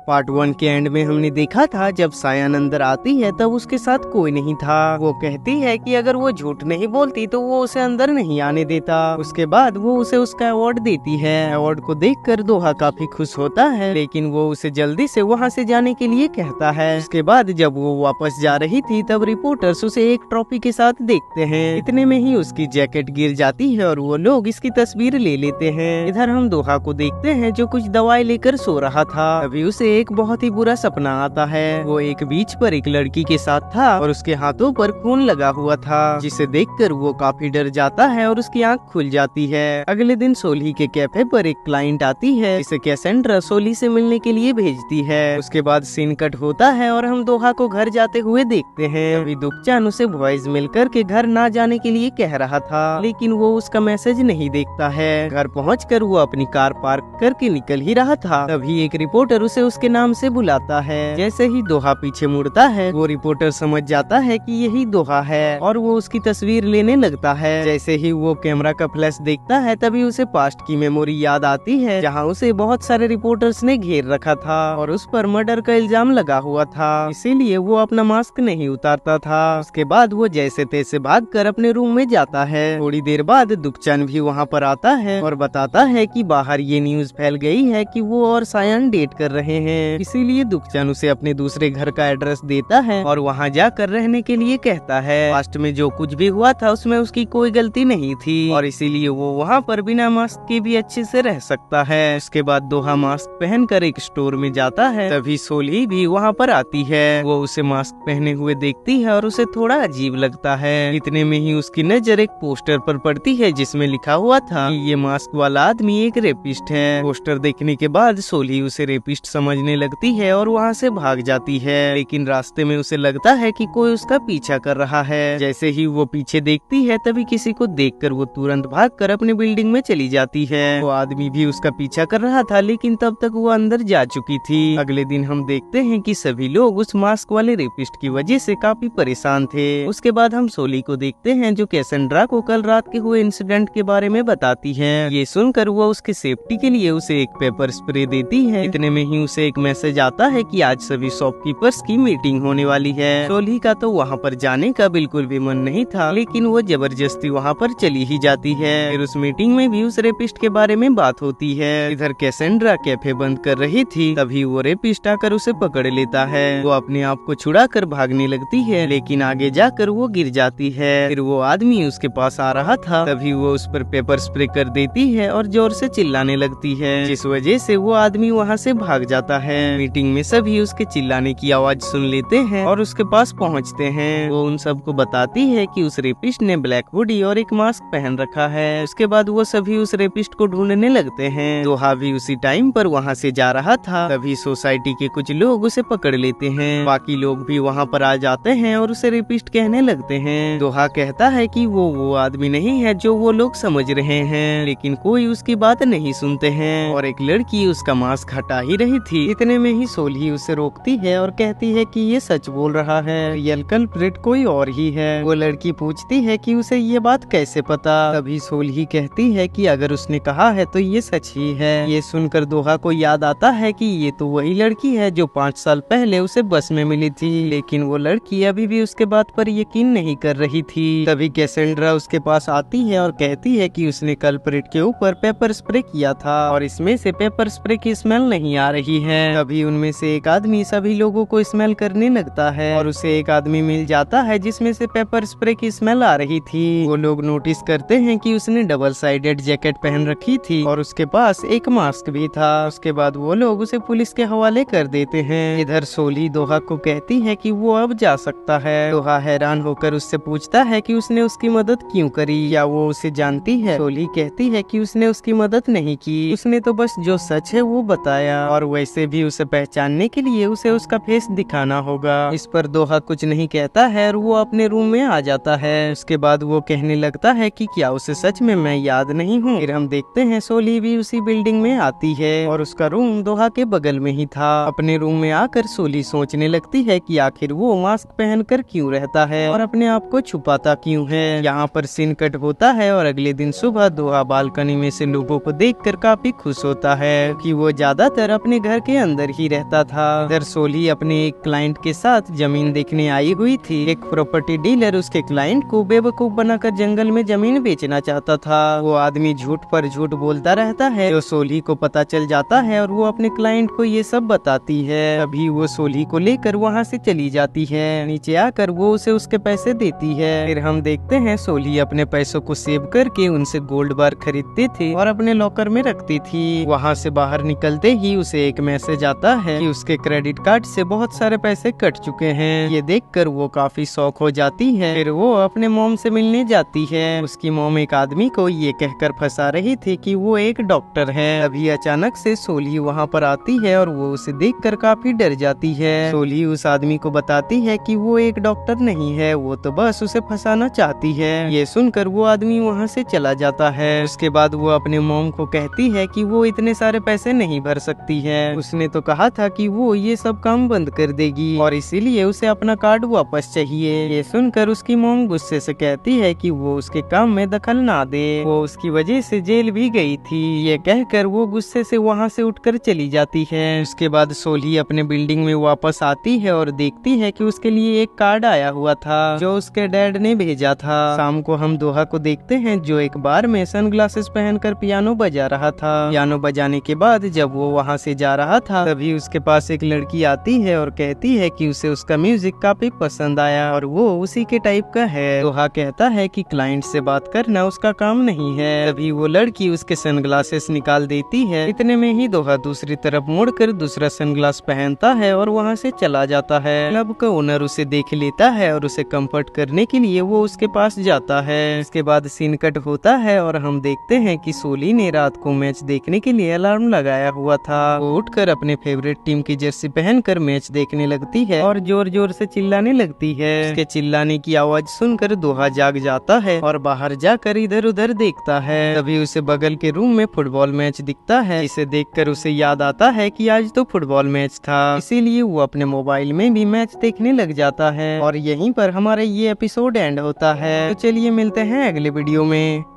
Part 1 के and में हमने देखा था जब सायन अंदर आती है तब उसके साथ कोई नहीं था। वो कहती है कि अगर वो झूठ नहीं बोलती तो वो उसे अंदर नहीं आने देता। उसके बाद वो उसे उसका अवार्ड देती है। अवार्ड को देखकर दोहा काफी खुश होता है, लेकिन वो उसे जल्दी से वहाँ से जाने के लिए कहता है। उसके बाद जब वो वापस जा रही थी तब रिपोर्टर्स उसे एक ट्रॉफी के साथ देखते हैं। इतने में ही उसकी जैकेट गिर जाती है और वो लोग इसकी तस्वीर ले लेते हैं। इधर हम दोहा को देखते हैं जो कुछ दवाई लेकर सो रहा था। अभी उसे एक बहुत ही बुरा सपना आता है। वो एक बीच पर एक लड़की के साथ था और उसके हाथों पर खून लगा हुआ था, जिसे देखकर वो काफी डर जाता है और उसकी आंख खुल जाती है। अगले दिन सोली के कैफे पर एक क्लाइंट आती है, जिसे कैसेंड्रा सोली से मिलने के लिए भेजती है। उसके बाद सीन कट होता है और हम दोहा को घर जाते हुए देखते हैं। अभी दुखचान उसे वॉइस मेल करके घर ना जाने के लिए कह रहा था, लेकिन वो उसका मैसेज नहीं देखता है। घर पहुंचकर वो अपनी कार पार्क करके निकल ही रहा था, तभी एक रिपोर्टर उसे उसके नाम से बुलाता है। जैसे ही दोहा पीछे मुड़ता है वो रिपोर्टर समझ जाता है कि यही दोहा है और वो उसकी तस्वीर लेने लगता है। जैसे ही वो कैमरा का फ्लैश देखता है तभी उसे पास्ट की मेमोरी याद आती है, जहाँ उसे बहुत सारे रिपोर्टर्स ने घेर रखा था और उस पर मर्डर का इल्जाम लगा हुआ था, इसीलिए वो अपना मास्क नहीं उतारता था। उसके बाद वो जैसे तैसे भागकर अपने रूम में जाता है। थोड़ी देर बाद दुखचैन भी वहाँ पर आता है और बताता है कि बाहर ये न्यूज फैल गई है कि वो और सायन डेट कर रहे हैं, इसीलिए दुखचैन उसे अपने दूसरे घर का एड्रेस देता है और वहाँ जाकर रहने के लिए कहता है। पास्ट में जो कुछ भी हुआ था उसमें उसकी कोई गलती नहीं थी और इसीलिए वो वहाँ पर बिना मास्क के भी अच्छे से रह सकता है। उसके बाद दोहा मास्क पहनकर एक स्टोर में जाता है, तभी सोली भी वहाँ पर आती है। वो उसे मास्क पहने हुए देखती है और उसे थोड़ा अजीब लगता है। इतने में ही उसकी नजर एक पोस्टर पर पड़ती है जिसमें लिखा हुआ था कि ये मास्क वाला आदमी एक रेपिस्ट है। पोस्टर देखने के बाद सोली उसे रेपिस्ट समझने लगती है और वहाँ से भाग जाती है, लेकिन रास्ते में उसे लगता है कि कोई उसका पीछा कर रहा है। जैसे ही वो पीछे देखती है तभी किसी को देखकर वो तुरंत भागकर अपनी बिल्डिंग में चली जाती है। वो आदमी भी उसका पीछा कर रहा था, लेकिन तब तक वो अंदर जा चुकी थी। अगले दिन हम देखते हैं कि सभी लोग उस मास्क वाले रेपिस्ट की वजह से काफी परेशान थे। उसके बाद हम सोली को देखते हैं जो कैसेंड्रा को कल रात के हुए इंसिडेंट के बारे में बताती है। ये सुनकर वो उसके सेफ्टी के लिए उसे एक पेपर स्प्रे देती है। इतने में ही उसे एक मैसेज आता है कि आज सभी शॉपकीपर्स की मीटिंग होने वाली है। सोली का तो वहाँ पर जाने का बिल्कुल भी मन नहीं था, लेकिन वो जबरदस्ती वहाँ पर चली ही जाती है। फिर उस मीटिंग में भी उस रेपिस्ट के बारे में बात होती है। इधर कैसेंड्रा कैफे बंद कर रही थी, तभी वो रेपिस्ट आकर उसे पकड़ लेता है। वो अपने आप को छुड़ा कर भागने लगती है, लेकिन आगे जाकर वो गिर जाती है। फिर वो आदमी उसके पास आ रहा था, तभी वो उस पर पेपर स्प्रे कर देती है और जोर से चिल्लाने लगती है, जिस वजह से वो आदमी वहाँ से भाग जाता है। मीटिंग में सभी उसके चिल्लाने की आवाज सुन लेते हैं और उसके पास पहुँचते हैं। वो उन सबको बताती है कि उस रेपिस्ट ने ब्लैक हुडी और एक मास्क पहन रखा है। उसके बाद वो सभी उस रेपिस्ट को ढूंढने लगते हैं। दोहा भी उसी टाइम पर वहाँ से जा रहा था, तभी सोसाइटी के कुछ लोग उसे पकड़ लेते हैं। बाकी लोग भी वहाँ पर आ जाते हैं और उसे रेपिस्ट कहने लगते हैं। दोहा कहता है कि वो आदमी नहीं है जो वो लोग समझ रहे हैं, लेकिन कोई उसकी बात नहीं सुनते हैं और एक लड़की उसका मास्क हटा ही रही थी। इतने में ही सोली उसे रोकती है और कहती है कि ये सच बोल रहा है, रियल कल्प्रिट कोई और ही है। वो लड़की पूछती है कि उसे ये बात कैसे पता। तभी सोली कहती है कि अगर उसने कहा है तो ये सच ही है। ये सुनकर दोहा को याद आता है कि ये तो वही लड़की है जो 5 साल पहले उसे बस में मिली थी, लेकिन वो लड़की अभी भी उसके बात पर यकीन नहीं कर रही थी। तभी कैसेंड्रा उसके पास आती है और कहती है कि उसने कल्प्रिट के ऊपर पेपर स्प्रे किया था और इसमें से पेपर स्प्रे की स्मेल नहीं आ रही है। तभी उनमें से एक आदमी सभी लोगों को स्मेल करने लगता है और उसे एक आदमी मिल जाता है जिसमें से पेपर स्प्रे की स्मेल आ रही थी। वो लोग नोटिस करते हैं कि उसने डबल साइडेड जैकेट पहन रखी थी और उसके पास एक मास्क भी था। उसके बाद वो लोग उसे पुलिस के हवाले कर देते हैं। इधर सोली दोहा को कहती है कि वो अब जा सकता है। दोहा हैरान होकर उससे पूछता है कि उसने उसकी मदद क्यों करी, या वो उसे जानती है। सोली कहती है कि उसने उसकी मदद नहीं की, उसने तो बस जो सच है वो बताया और वैसे भी उसे पहचानने के लिए उसे उसका फेस दिखाना होगा। इस पर दोहा कुछ नहीं कहता है और वो अपने रूम में आ जाता है। उसके बाद वो कहने लगता है कि क्या उसे सच में मैं याद नहीं हूँ। फिर हम देखते हैं सोली भी उसी बिल्डिंग में आती है और उसका रूम दोहा के बगल में ही था। अपने रूम में आकर सोली सोचने लगती है कि आखिर वो मास्क पहनकर क्यों रहता है और अपने आप को छुपाता क्यों है। यहाँ पर सीन कट होता है और अगले दिन सुबह दोहा बालकनी में से लोगों को देखकर काफी खुश होता है कि वो ज्यादातर अपने घर के के अंदर ही रहता था। इधर सोली अपने एक क्लाइंट के साथ जमीन देखने आई हुई थी। एक प्रॉपर्टी डीलर उसके क्लाइंट को बेवकूफ बनाकर जंगल में जमीन बेचना चाहता था। वो आदमी झूठ पर झूठ बोलता रहता है, जो सोली को पता चल जाता है और वो अपने क्लाइंट को ये सब बताती है। अभी वो सोली को लेकर वहाँ से चली जाती है। नीचे आकर वो उसे उसके पैसे देती है। फिर हम देखते हैं सोली अपने पैसों को सेव करके उनसे गोल्ड बार खरीदती थी और अपने लॉकर में रखती थी। वहाँ से बाहर निकलते ही उसे एक मैसेज आता है कि उसके क्रेडिट कार्ड से बहुत सारे पैसे कट चुके हैं। ये देखकर वो काफी शॉक हो जाती है। फिर वो अपने मॉम से मिलने जाती है। उसकी मॉम एक आदमी को ये कहकर फंसा रही थी कि वो एक डॉक्टर है। अभी अचानक से सोली वहाँ पर आती है और वो उसे देखकर काफी डर जाती है। सोली उस आदमी को बताती है कि वो एक डॉक्टर नहीं है, वो तो बस उसे फंसाना चाहती है। ये सुनकर वो आदमी वहाँ से चला जाता है। उसके बाद वो अपने मॉम को कहती है कि वो इतने सारे पैसे नहीं भर सकती है। उसने तो कहा था कि वो ये सब काम बंद कर देगी और इसीलिए उसे अपना कार्ड वापस चाहिए। ये सुनकर उसकी मॉम गुस्से से कहती है कि वो उसके काम में दखल ना दे, वो उसकी वजह से जेल भी गई थी। ये कहकर वो गुस्से से वहाँ से उठकर चली जाती है। उसके बाद सोली अपने बिल्डिंग में वापस आती है और देखती है कि उसके लिए एक कार्ड आया हुआ था जो उसके डैड ने भेजा था। शाम को हम दोहा को देखते हैं जो एक बार में सनग्लासेस पहनकर पियानो बजा रहा था। पियानो बजाने के बाद जब वो वहाँ से जा रहा था तभी उसके पास एक लड़की आती है और कहती है कि उसे उसका म्यूजिक काफी पसंद आया और वो उसी के टाइप का है। दोहा कहता है कि क्लाइंट से बात करना उसका काम नहीं है। तभी वो लड़की उसके सनग्लासेस निकाल देती है। इतने में ही दोहा दूसरी तरफ मुड़कर दूसरा सनग्लास पहनता है और वहाँ से चला जाता है। क्लब का ओनर उसे देख लेता है और उसे कंफर्ट करने के लिए वो उसके पास जाता है। इसके बाद सीन कट होता है और हम देखते हैं कि सोली ने रात को मैच देखने के लिए अलार्म लगाया हुआ था। वो उठकर अपने फेवरेट टीम की जर्सी पहनकर मैच देखने लगती है और जोर जोर से चिल्लाने लगती है। उसके चिल्लाने की आवाज सुनकर दोहा जाग जाता है और बाहर जाकर इधर उधर देखता है। तभी उसे बगल के रूम में फुटबॉल मैच दिखता है। इसे देखकर उसे याद आता है कि आज तो फुटबॉल मैच था, इसीलिए वो अपने मोबाइल में भी मैच देखने लग जाता है। और यहीं पर हमारा ये एपिसोड एंड होता है। तो चलिए मिलते हैं अगले वीडियो में।